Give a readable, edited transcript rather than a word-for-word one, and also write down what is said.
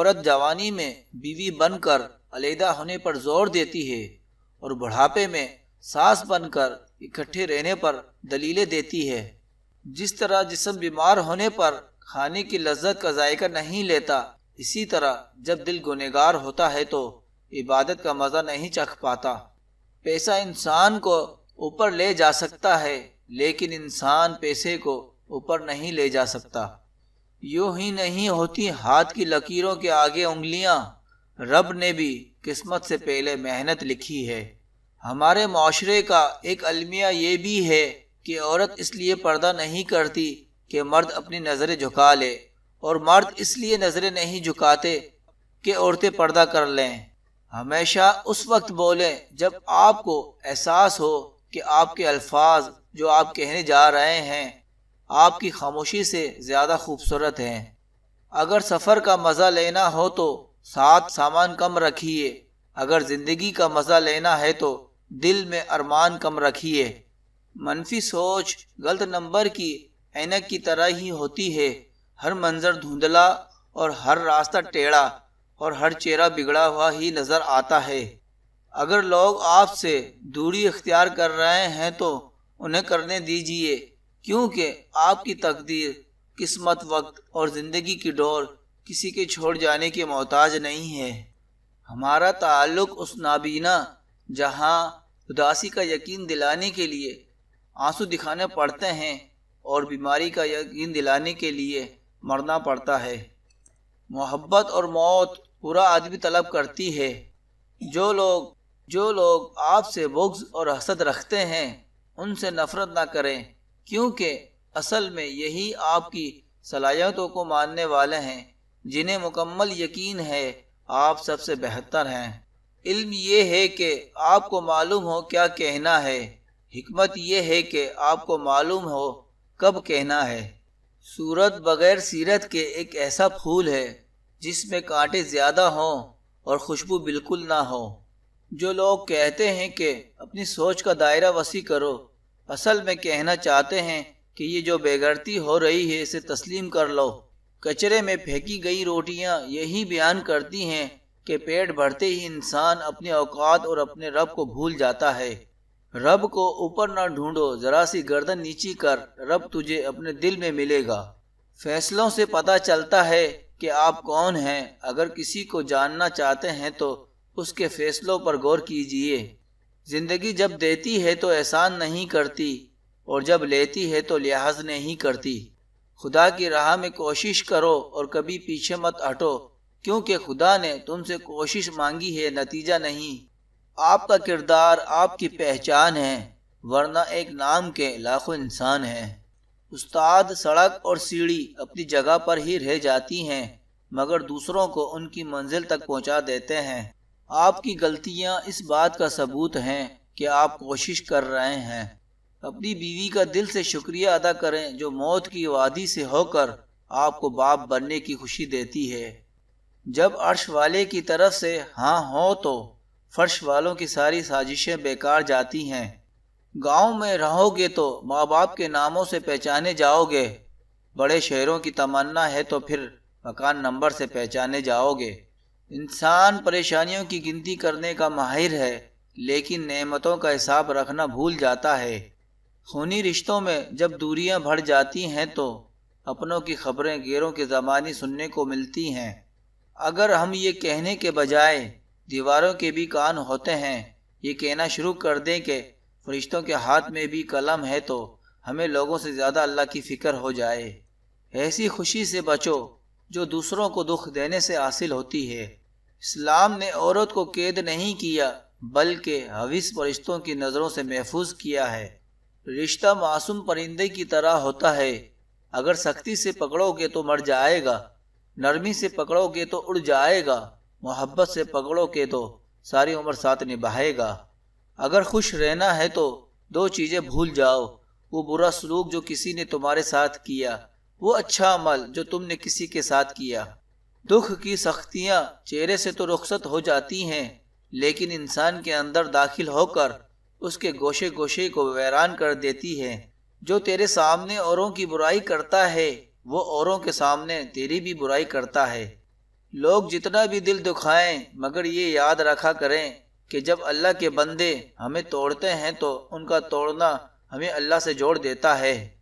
عورت جوانی میں بیوی بن کر علیحدہ ہونے پر زور دیتی ہے اور بڑھاپے میں ساس بن کر اکٹھے رہنے پر دلیلیں دیتی ہے، جس طرح جسم بیمار ہونے پر کھانے کی لذت کا ذائقہ نہیں لیتا، اسی طرح جب دل گنہگار ہوتا ہے تو عبادت کا مزہ نہیں چکھ پاتا۔ پیسہ انسان کو اوپر لے جا سکتا ہے، لیکن انسان پیسے کو اوپر نہیں لے جا سکتا۔ یوں ہی نہیں ہوتی ہاتھ کی لکیروں کے آگے انگلیاں، رب نے بھی قسمت سے پہلے محنت لکھی ہے۔ ہمارے معاشرے کا ایک المیہ یہ بھی ہے کہ عورت اس لیے پردہ نہیں کرتی کہ مرد اپنی نظریں جھکا لے، اور مرد اس لیے نظریں نہیں جھکاتے کہ عورتیں پردہ کر لیں۔ ہمیشہ اس وقت بولیں جب آپ کو احساس ہو کہ آپ کے الفاظ جو آپ کہنے جا رہے ہیں آپ کی خاموشی سے زیادہ خوبصورت ہیں۔ اگر سفر کا مزہ لینا ہو تو ساتھ سامان کم رکھیے، اگر زندگی کا مزہ لینا ہے تو دل میں ارمان کم رکھیے۔ منفی سوچ غلط نمبر کی اینک کی طرح ہی ہوتی ہے، ہر منظر دھندلا اور ہر راستہ ٹیڑھا اور ہر چہرہ بگڑا ہوا ہی نظر آتا ہے۔ اگر لوگ آپ سے دوری اختیار کر رہے ہیں تو انہیں کرنے دیجیے، کیونکہ آپ کی تقدیر، قسمت، وقت اور زندگی کی ڈور کسی کے چھوڑ جانے کے محتاج نہیں ہے۔ ہمارا تعلق اس نابینا جہاں اداسی کا یقین دلانے کے لیے آنسو دکھانے پڑتے ہیں اور بیماری کا یقین دلانے کے لیے مرنا پڑتا ہے۔ محبت اور موت پورا آدمی طلب کرتی ہے۔ جو لوگ آپ سے بغض اور حسد رکھتے ہیں ان سے نفرت نہ کریں، کیونکہ اصل میں یہی آپ کی صلاحیتوں کو ماننے والے ہیں، جنہیں مکمل یقین ہے آپ سب سے بہتر ہیں۔ علم یہ ہے کہ آپ کو معلوم ہو کیا کہنا ہے، حکمت یہ ہے کہ آپ کو معلوم ہو کب کہنا ہے۔ صورت بغیر سیرت کے ایک ایسا پھول ہے جس میں کانٹے زیادہ ہوں اور خوشبو بالکل نہ ہو۔ جو لوگ کہتے ہیں کہ اپنی سوچ کا دائرہ وسیع کرو، اصل میں کہنا چاہتے ہیں کہ یہ جو بے غیرتی ہو رہی ہے اسے تسلیم کر لو۔ کچرے میں پھینکی گئی روٹیاں یہی بیان کرتی ہیں کہ پیٹ بھرتے ہی انسان اپنے اوقات اور اپنے رب کو بھول جاتا ہے۔ رب کو اوپر نہ ڈھونڈو، ذرا سی گردن نیچی کر، رب تجھے اپنے دل میں ملے گا۔ فیصلوں سے پتہ چلتا ہے کہ آپ کون ہیں۔ اگر کسی کو جاننا چاہتے ہیں تو اس کے فیصلوں پر غور کیجئے۔ زندگی جب دیتی ہے تو احسان نہیں کرتی، اور جب لیتی ہے تو لحاظ نہیں کرتی۔ خدا کی راہ میں کوشش کرو اور کبھی پیچھے مت ہٹو، کیونکہ خدا نے تم سے کوشش مانگی ہے، نتیجہ نہیں۔ آپ کا کردار آپ کی پہچان ہے، ورنہ ایک نام کے لاکھوں انسان ہیں۔ استاد، سڑک اور سیڑھی اپنی جگہ پر ہی رہ جاتی ہیں، مگر دوسروں کو ان کی منزل تک پہنچا دیتے ہیں۔ آپ کی غلطیاں اس بات کا ثبوت ہیں کہ آپ کوشش کر رہے ہیں۔ اپنی بیوی کا دل سے شکریہ ادا کریں جو موت کی وادی سے ہو کر آپ کو باپ بننے کی خوشی دیتی ہے۔ جب عرش والے کی طرف سے ہاں ہو تو فرش والوں کی ساری سازشیں بیکار جاتی ہیں۔ گاؤں میں رہو گے تو ماں باپ کے ناموں سے پہچانے جاؤ گے، بڑے شہروں کی تمنا ہے تو پھر مکان نمبر سے پہچانے جاؤ گے۔ انسان پریشانیوں کی گنتی کرنے کا ماہر ہے، لیکن نعمتوں کا حساب رکھنا بھول جاتا ہے۔ خونی رشتوں میں جب دوریاں بڑھ جاتی ہیں تو اپنوں کی خبریں غیروں کی زبانی سننے کو ملتی ہیں۔ اگر ہم یہ کہنے کے بجائے دیواروں کے بھی کان ہوتے ہیں، یہ کہنا شروع کر دیں کہ فرشتوں کے ہاتھ میں بھی قلم ہے، تو ہمیں لوگوں سے زیادہ اللہ کی فکر ہو جائے۔ ایسی خوشی سے بچو جو دوسروں کو دکھ دینے سے حاصل ہوتی ہے۔ اسلام نے عورت کو قید نہیں کیا، بلکہ حوث فرشتوں کی نظروں سے محفوظ کیا ہے۔ رشتہ معصوم پرندے کی طرح ہوتا ہے، اگر سختی سے پکڑو گے تو مر جائے گا، نرمی سے پکڑو گے تو اڑ جائے گا، محبت سے پکڑو گے تو ساری عمر ساتھ نبھائے گا۔ اگر خوش رہنا ہے تو دو چیزیں بھول جاؤ، وہ برا سلوک جو کسی نے تمہارے ساتھ کیا، وہ اچھا عمل جو تم نے کسی کے ساتھ کیا۔ دکھ کی سختیاں چہرے سے تو رخصت ہو جاتی ہیں، لیکن انسان کے اندر داخل ہو کر اس کے گوشے گوشے کو ویران کر دیتی ہے۔ جو تیرے سامنے اوروں کی برائی کرتا ہے وہ اوروں کے سامنے تیری بھی برائی کرتا ہے۔ لوگ جتنا بھی دل دکھائیں مگر یہ یاد رکھا کریں کہ جب اللہ کے بندے ہمیں توڑتے ہیں تو ان کا توڑنا ہمیں اللہ سے جوڑ دیتا ہے۔